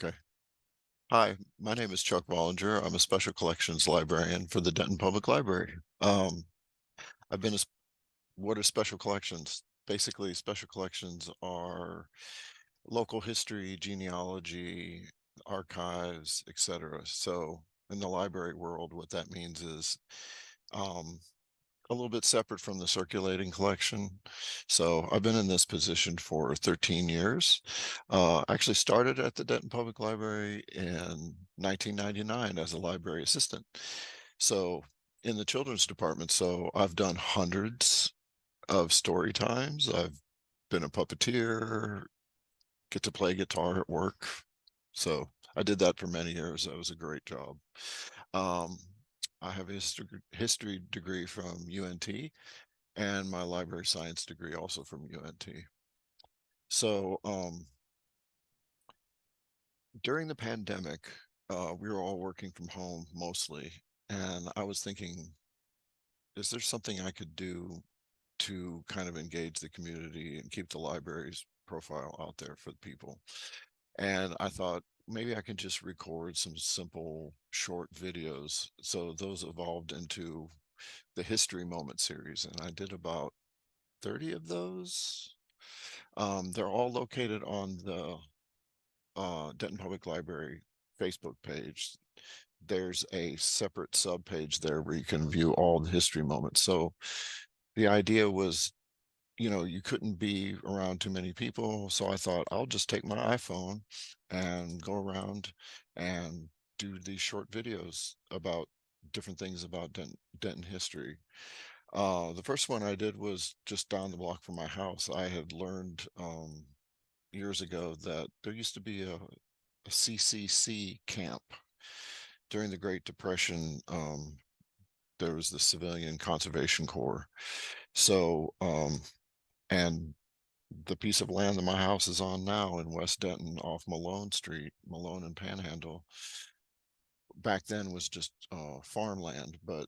Okay. Hi, my name is Chuck Voellinger. I'm a special collections librarian for the Denton Public Library. I've been a, what are special collections? Basically, special collections are local history, genealogy, archives, etc. So in the library world, what that means is um, a little bit separate from the circulating collection. So I've been in this position for 13 years. Actually started at the Denton Public Library in 1999 as a library assistant. So in the children's department, so I've done hundreds of story times. I've been a puppeteer, get to play guitar at work. So I did that for many years. That was a great job. Um, I have a history degree from UNT and my library science degree also from UNT. So during the pandemic, we were all working from home mostly, and I was thinking, is there something I could do to kind of engage the community and keep the library's profile out there for the people? And I thought maybe I could just record some simple short videos. So those evolved into the History Moment series, and I did about 30 of those. They're all located on the Denton Public Library Facebook page. There's a separate sub page there where you can view all the history moments. So the idea was, you couldn't be around too many people. So I thought I'll just take my iPhone and go around and do these short videos about different things about Denton history. The first one I did was just down the block from my house. I had learned years ago that there used to be a CCC camp during the Great Depression. There was the Civilian Conservation Corps. So, and the piece of land that my house is on now in West Denton off Malone Street, Malone and Panhandle, back then was just farmland, but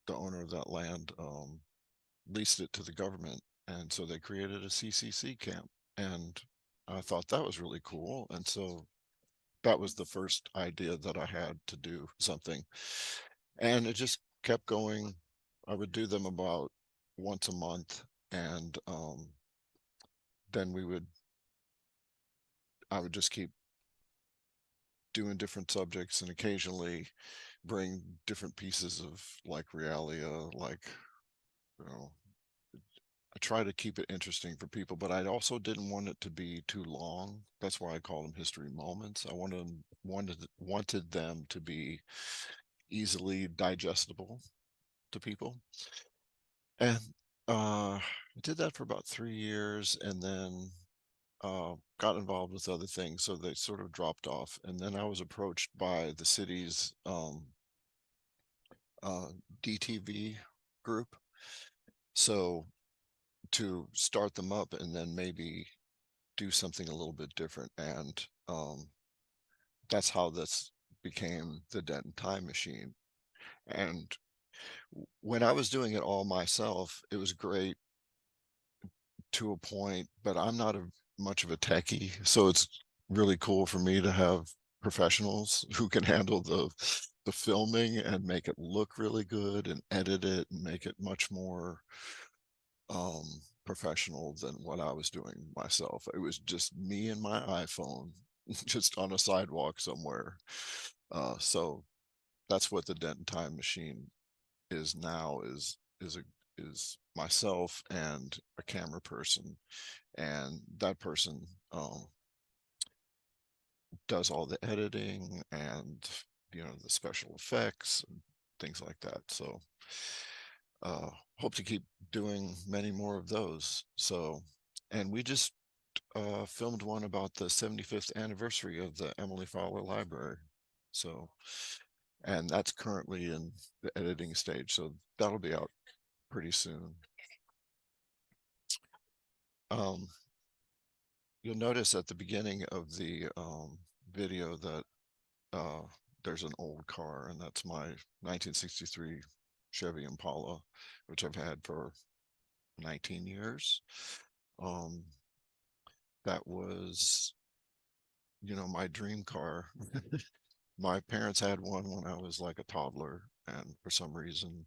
the owner of that land leased it to the government. And so they created a CCC camp. And I thought that was really cool. And so that was the first idea that I had to do something. And it just kept going. I would do them about once a month. And then I would just keep doing different subjects and occasionally bring different pieces of like realia, like, you know, I try to keep it interesting for people, but I also didn't want it to be too long. That's why I call them history moments. I wanted them to be easily digestible to people. And I did that for about 3 years and then got involved with other things. So they sort of dropped off. And then I was approached by the city's uh, DTV group. So to start them up and then maybe do something a little bit different. And that's how this became the Denton Time Machine. And when I was doing it all myself, it was great to a point, but I'm not much of a techie, so it's really cool for me to have professionals who can handle the filming and make it look really good and edit it and make it much more um professional than what I was doing myself. It was just me and my iPhone just on a sidewalk somewhere. So that's what the Denton Time Machine is now is myself and a camera person, and that person does all the editing and the special effects and things like that. So hope to keep doing many more of those. So, and we just filmed one about the 75th anniversary of the Emily Fowler Library. So, and that's currently in the editing stage. So that'll be out pretty soon. Um, you'll notice at the beginning of the video that uh, there's an old car, and that's my 1963 Chevy Impala, which I've had for 19 years. Um, that was my dream car. My parents had one when I was like a toddler, and for some reason,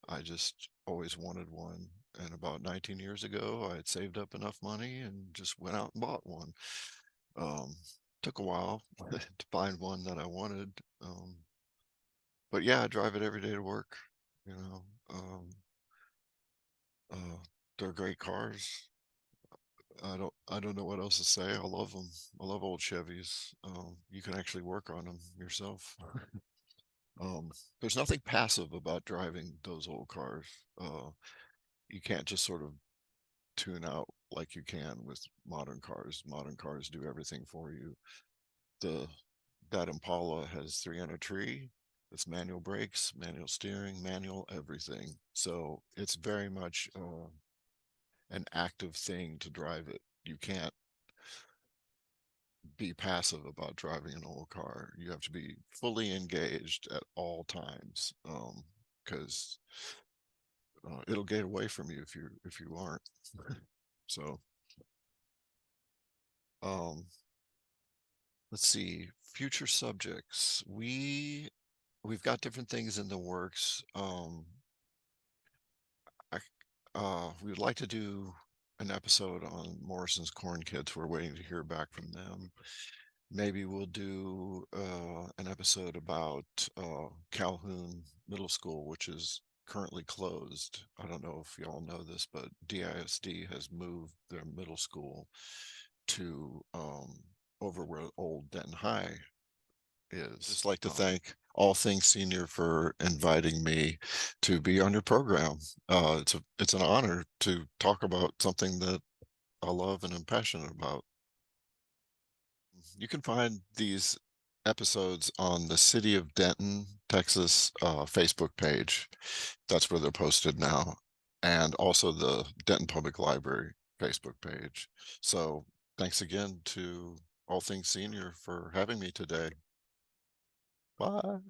I just always wanted one. And about 19 years ago, I had saved up enough money and just went out and bought one. Um, Took a while to find one that I wanted. But yeah, I drive it every day to work. You know, um, uh, they're great cars. I don't know what else to say. I love them. I love old Chevys. You can actually work on them yourself. Um, there's nothing passive about driving those old cars. You can't just sort of tune out like you can with modern cars. Modern cars do everything for you. The That Impala has 300 tree. It's manual brakes, manual steering, manual everything. So it's very much an active thing to drive it. You can't be passive about driving an old car. You have to be fully engaged at all times, because it'll get away from you if you aren't. So, um, let's see, future subjects. We've got different things in the works. I, we would like to do an episode on Morrison's Corn Kids. We're waiting to hear back from them. Maybe we'll do an episode about Calhoun Middle School, which is currently closed. I don't know if y'all know this, but DISD has moved their middle school to over where old Denton High is. Just like to thank All Things Senior for inviting me to be on your program. It's an honor to talk about something that I love and am passionate about. You can find these episodes on the City of Denton, Texas Facebook page. That's where they're posted now. And also the Denton Public Library Facebook page. So thanks again to All Things Senior for having me today. Bye.